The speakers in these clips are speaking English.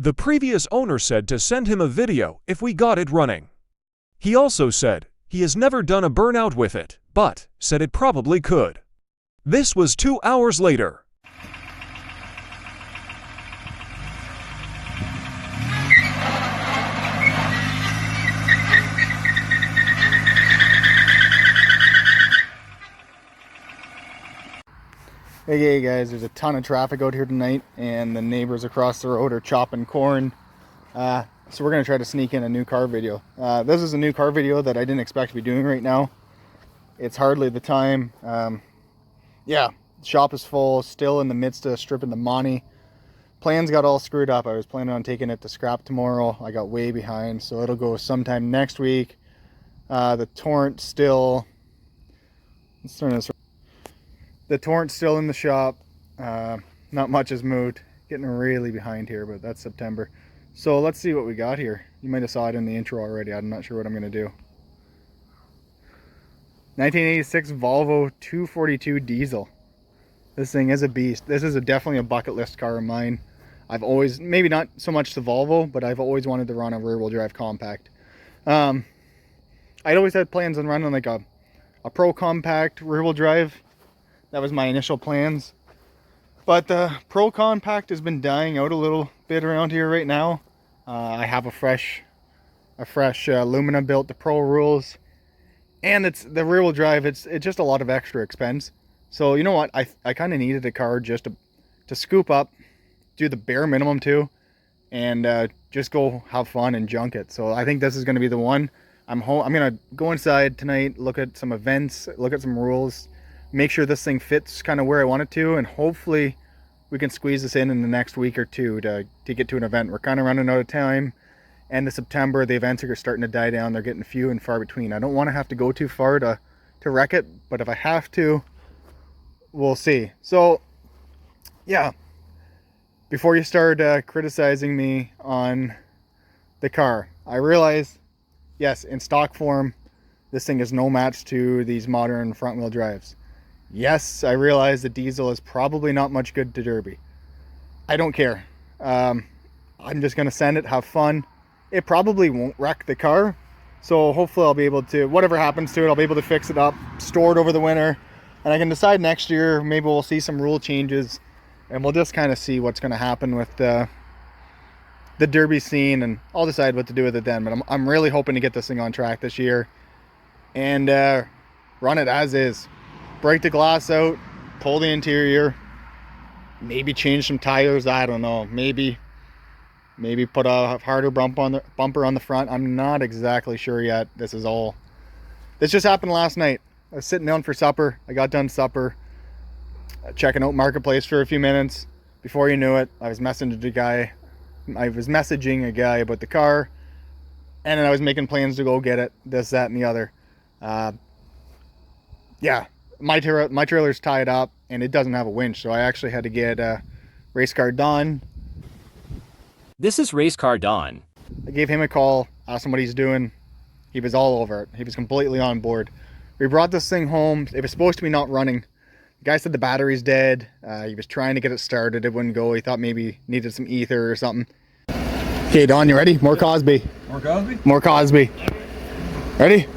The previous owner said to send him a video if we got it running. He also said he has never done a burnout with it, but said it probably could. This was 2 hours later. Hey guys, there's a ton of traffic out here tonight and the neighbors across the road are chopping corn. So we're going to try to sneak in a new car video. This is a new car video that I didn't expect to be doing right now. It's hardly the time. Yeah, the shop is full, still in the midst of stripping the money. Plans got all screwed up. I was planning on taking it to scrap tomorrow. I got way behind, so it'll go sometime next week. The torrent's still... Let's turn this. The torrent's still in the shop. Not much has moved. Getting really behind here, but that's September. So let's see what we got here. You might have saw it in the intro already. I'm not sure what I'm going to do. 1986 Volvo 242 diesel. This thing is a beast. This is definitely a bucket list car of mine. I've always, maybe not so much the Volvo, but I've always wanted to run a rear wheel drive compact. I'd always had plans on running like a pro compact rear wheel drive. That was my initial plans. But the Pro Compact has been dying out a little bit around here right now. I have a fresh Lumina built to Pro rules. And it's the rear wheel drive, it's just a lot of extra expense. So you know what, I kind of needed a car just to scoop up, do the bare minimum too, and just go have fun and junk it. So I think this is going to be the one. I'm going to go inside tonight, look at some events, look at some rules, make sure this thing fits kind of where I want it to, and hopefully we can squeeze this in the next week or two to get to an event. We're kind of running out of time. End of September, the events are starting to die down. They're getting few and far between. I don't want to have to go too far to wreck it, but if I have to, we'll see. So yeah, before you start criticizing me on the car, I realize, yes, in stock form, this thing is no match to these modern front wheel drives. Yes, I realize the diesel is probably not much good to Derby. I don't care. I'm just going to send it, have fun. It probably won't wreck the car. So hopefully I'll be able to, whatever happens to it, I'll be able to fix it up, store it over the winter. And I can decide next year, maybe we'll see some rule changes. And we'll just kind of see what's going to happen with the Derby scene. And I'll decide what to do with it then. But I'm really hoping to get this thing on track this year. And run it as is. Break the glass out, pull the interior, maybe change some tires, I don't know, maybe put a harder bumper on the front. I'm not exactly sure yet. This just happened last night. I was sitting down for supper. I got done supper, checking out Marketplace for a few minutes. Before you knew it, I was messaging a guy about the car, and then I was making plans to go get it, this, that, and the other. Yeah. My trailer's tied up and it doesn't have a winch, so I actually had to get Race Car Don. This is Race Car Don. I gave him a call, asked him what he's doing. He was all over it. He was completely on board. We brought this thing home. It was supposed to be not running. The guy said the battery's dead. He was trying to get it started. It wouldn't go. He thought maybe needed some ether or something. Okay, Don, you ready? More Cosby. More Cosby? More Cosby. Ready?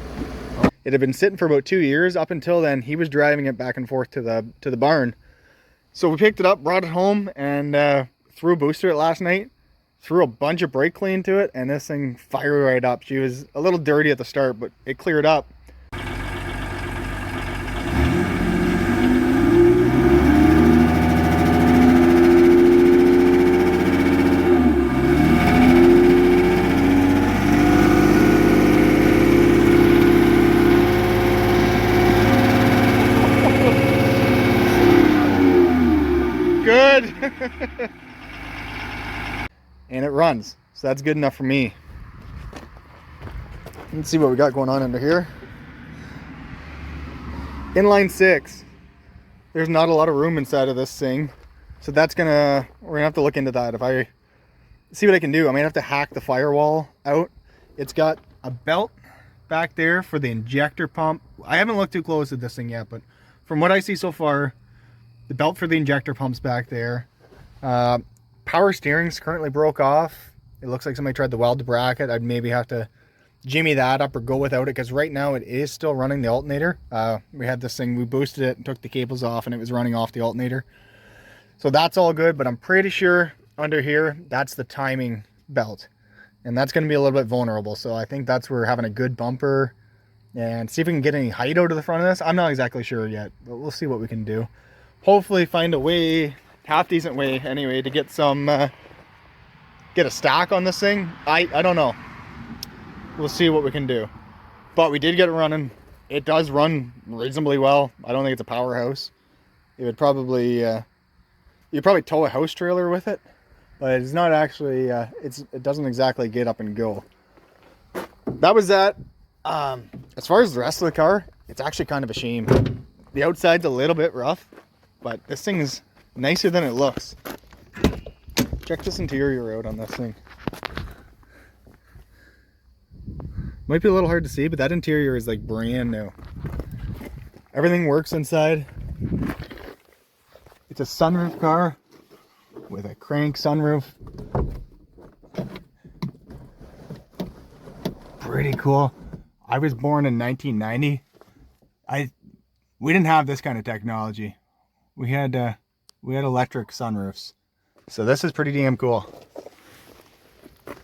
It had been sitting for about 2 years. Up until then, he was driving it back and forth to the barn. So we picked it up, brought it home, and threw a booster it last night. Threw a bunch of brake clean to it, and this thing fired right up. She was a little dirty at the start, but it cleared up. Good. And it runs, so that's good enough for me. Let's see what we got going on under here. Inline 6. There's not a lot of room inside of this thing, so we're gonna have to look into that. If I see what I can do, I might have to hack the firewall out. It's got a belt back there for the injector pump. I haven't looked too close at this thing yet, but from what I see so far, the belt for the injector pump's back there. power steering's currently broke off. It looks like somebody tried to weld the bracket. I'd maybe have to jimmy that up or go without it, because right now it is still running the alternator. We had this thing, we boosted it and took the cables off, and it was running off the alternator. So that's all good, but I'm pretty sure under here, that's the timing belt. And that's going to be a little bit vulnerable. So I think that's where having a good bumper and see if we can get any height out of the front of this. I'm not exactly sure yet, but we'll see what we can do. Hopefully find a way, half decent way anyway, to get some, get a stack on this thing. I don't know. We'll see what we can do. But we did get it running. It does run reasonably well. I don't think it's a powerhouse. It would probably, you'd probably tow a house trailer with it, but it's not actually, it doesn't exactly get up and go. That was that. As far as the rest of the car, it's actually kind of a shame. The outside's a little bit rough, but this thing is nicer than it looks. Check this interior out on this thing. Might be a little hard to see, but that interior is like brand new. Everything works inside. It's a sunroof car with a crank sunroof. Pretty cool. I was born in 1990. We didn't have this kind of technology. We had electric sunroofs. So this is pretty damn cool.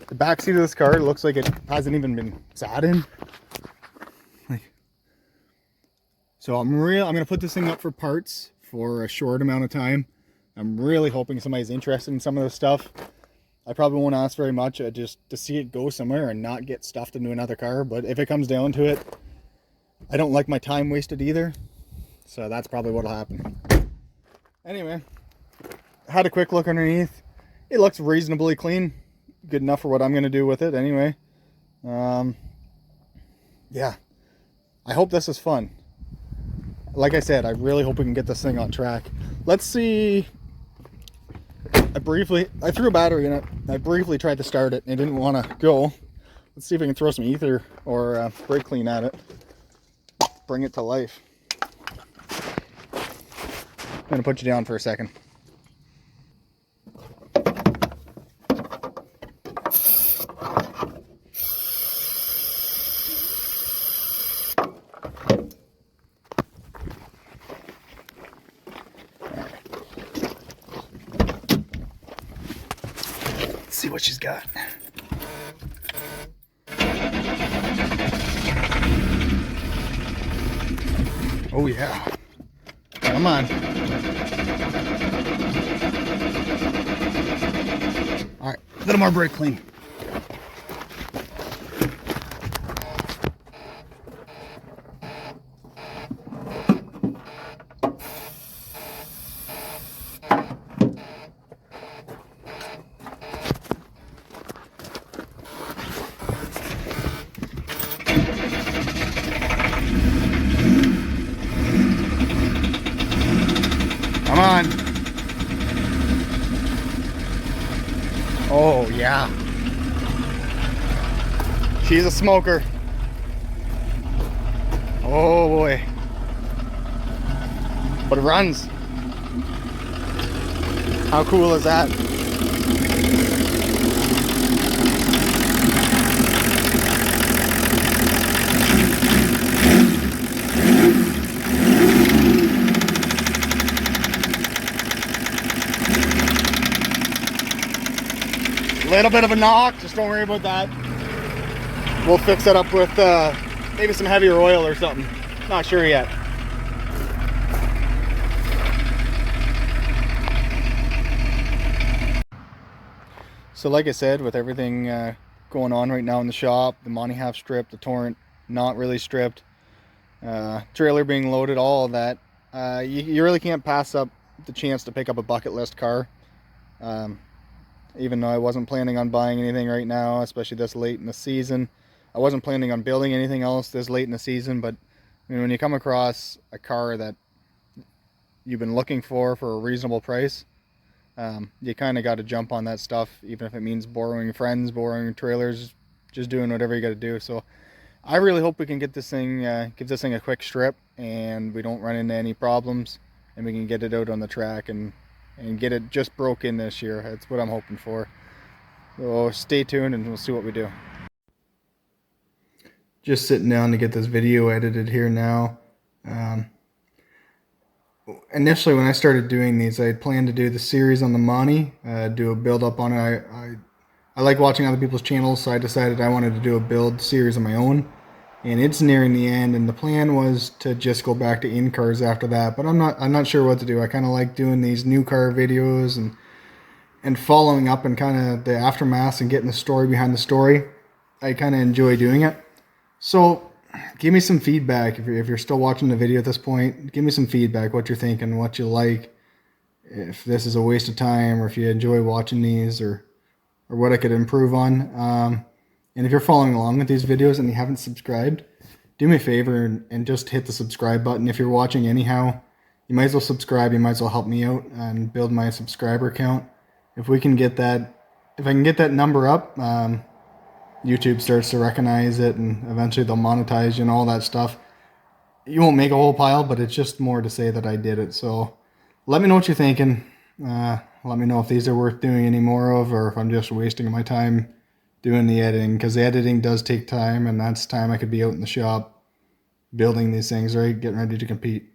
The back seat of this car looks like it hasn't even been sat in. So I'm gonna put this thing up for parts for a short amount of time. I'm really hoping somebody's interested in some of this stuff. I probably won't ask very much, just to see it go somewhere and not get stuffed into another car. But if it comes down to it, I don't like my time wasted either. So that's probably what'll happen. Anyway, had a quick look underneath. It looks reasonably clean. Good enough for what I'm going to do with it anyway. Yeah, I hope this is fun. Like I said, I really hope we can get this thing on track. Let's see. I threw a battery in it. I briefly tried to start it and it didn't want to go. Let's see if we can throw some ether or brake clean at it. Bring it to life. I'm going to put you down for a second. See what she's got. Oh yeah. Come on. All right, a little more brake clean. Come on. Oh, yeah. She's a smoker. Oh, boy. But it runs. How cool is that? Little bit of a knock, just don't worry about that. We'll fix it up with maybe some heavier oil or something. Not sure yet. So like I said, with everything going on right now in the shop, the Monty half stripped, the Torrent not really stripped, trailer being loaded, all of that, you really can't pass up the chance to pick up a bucket list car. Even though I wasn't planning on buying anything right now, especially this late in the season. I wasn't planning on building anything else this late in the season, but I mean, when you come across a car that you've been looking for a reasonable price, you kind of got to jump on that stuff, even if it means borrowing friends, borrowing trailers, just doing whatever you got to do. So I really hope we can get this thing, give this thing a quick strip, and we don't run into any problems, and we can get it out on the track and and get it just broke in this year. That's what I'm hoping for. So stay tuned and we'll see what we do. Just sitting down to get this video edited here now. Initially, when I started doing these, I had planned to do the series on the Mani, do a build up on it. I like watching other people's channels, so I decided I wanted to do a build series of my own. And it's nearing the end, and the plan was to just go back to in cars after that. But I'm not sure what to do. I kind of like doing these new car videos and following up and kind of the aftermath and getting the story behind the story. I kind of enjoy doing it. So give me some feedback if you're still watching the video at this point. Give me some feedback, what you're thinking, what you like, if this is a waste of time or if you enjoy watching these or what I could improve on. And if you're following along with these videos and you haven't subscribed, do me a favor and just hit the subscribe button. If you're watching anyhow, you might as well subscribe. You might as well help me out and build my subscriber count. If I can get that number up, YouTube starts to recognize it and eventually they'll monetize you and all that stuff. You won't make a whole pile, but it's just more to say that I did it. So let me know what you're thinking. Let me know if these are worth doing any more of or if I'm just wasting my time doing the editing, because the editing does take time and that's time I could be out in the shop building these things, right? Getting ready to compete.